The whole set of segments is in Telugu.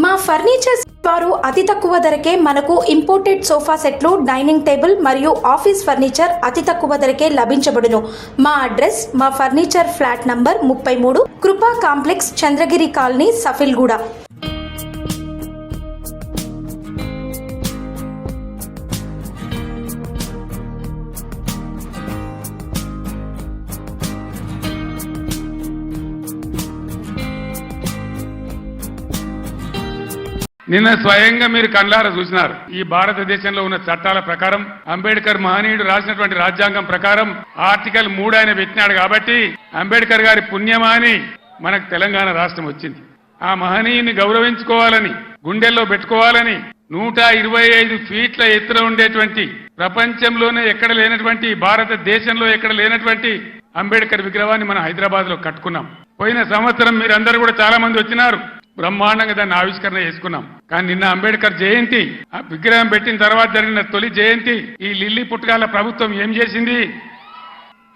మా ఫర్నిచర్ వారు అతి తక్కువ ధరకే మనకు ఇంపోర్టెడ్ సోఫా సెట్లు, డైనింగ్ టేబుల్ మరియు ఆఫీస్ ఫర్నిచర్ అతి తక్కువ ధరకే లభించబడును. మా అడ్రస్ మా ఫర్నిచర్ ఫ్లాట్ నంబర్ 33, కృపా కాంప్లెక్స్, చంద్రగిరి కాలనీ, సఫిల్గూడ. నిన్న స్వయంగా మీరు కళ్ళారా చూసినారు. ఈ భారతదేశంలో ఉన్న చట్టాల ప్రకారం అంబేద్కర్ మహనీయుడు రాసినటువంటి రాజ్యాంగం ప్రకారం ఆర్టికల్ 3 ఆయన పెట్టినాడు కాబట్టి అంబేద్కర్ గారి పుణ్యమాని మనకు తెలంగాణ రాష్ట్రం వచ్చింది. ఆ మహనీయుని గౌరవించుకోవాలని, గుండెల్లో పెట్టుకోవాలని 125 ఫీట్ల ఎత్తున ఉండేటువంటి, ప్రపంచంలోనే ఎక్కడ లేనటువంటి, భారతదేశంలో ఎక్కడ లేనటువంటి అంబేద్కర్ విగ్రహాన్ని మనం హైదరాబాద్ లో కట్టుకున్నాం. పోయిన సంవత్సరం మీరందరూ కూడా చాలా మంది వచ్చినారు. బ్రహ్మాండంగా దాన్ని ఆవిష్కరణ చేసుకున్నాం. కానీ నిన్న అంబేద్కర్ జయంతి, ఆ విగ్రహం పెట్టిన తర్వాత జరిగిన తొలి జయంతి, ఈ లిల్లీ పుట్టగాల ప్రభుత్వం ఏం చేసింది?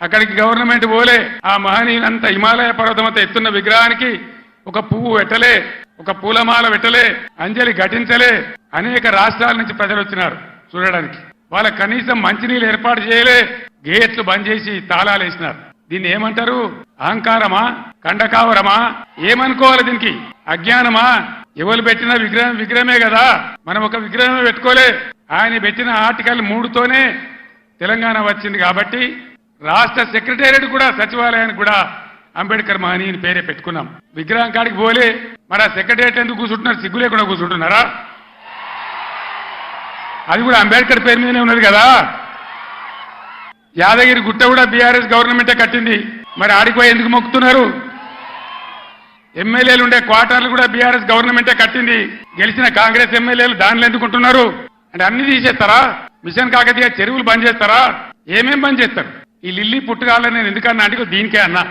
అక్కడికి గవర్నమెంట్ పోలే. ఆ మహనీయులంతా హిమాలయ పర్వతమంతా ఎత్తున్న విగ్రహానికి ఒక పువ్వు పెట్టలే, ఒక పూలమాల పెట్టలే, అంజలి ఘటించలే. అనేక రాష్ట్రాల నుంచి ప్రజలు వచ్చినారు చూడడానికి. వాళ్ళ కనీసం మంచినీళ్ళు ఏర్పాటు చేయలే, గేట్లు బంద్ చేసి తాళాలు వేసినారు. దీన్ని ఏమంటారు? అహంకారమా? కండకావరమా? ఏమనుకోవాలి దీనికి? అజ్ఞానమా? ఎవరు పెట్టిన విగ్రహమే కదా, మనం ఒక విగ్రహమే పెట్టుకోలే. ఆయన పెట్టిన ఆర్టికల్ 3తోనే తెలంగాణ వచ్చింది కాబట్టి రాష్ట్ర సెక్రటేరియట్ కూడా, సచివాలయానికి కూడా అంబేద్కర్ మహనీయుని పేరే పెట్టుకున్నాం. విగ్రహం కాడికి పోలే. మరి ఆ సెక్రటేరియట్ ఎందుకు కూర్చుంటున్నారు? సిగ్గు లేకుండా కూర్చుంటున్నారా? అది కూడా అంబేద్కర్ పేరు మీదనే ఉన్నది కదా. యాదగిరి గుట్ట కూడా బీఆర్ఎస్ గవర్నమెంటే కట్టింది. మరి ఆడిపోయి ఎందుకు మొక్కుతున్నారు? ఎమ్మెల్యేలు ఉండే క్వార్టర్లు కూడా బీఆర్ఎస్ గవర్నమెంటే కట్టింది. గెలిచిన కాంగ్రెస్ ఎమ్మెల్యేలు దానిలో ఎందుకుంటున్నారు? అంటే అన్ని తీసేస్తారా? మిషన్ కాకతీయ చెరువులు బంద్ చేస్తారా? ఏమేం బంద్ చేస్తారు? ఈ లిల్లీ పుట్టుగాలని నేను ఎందుకన్నా అంటే దీనికే అన్నా.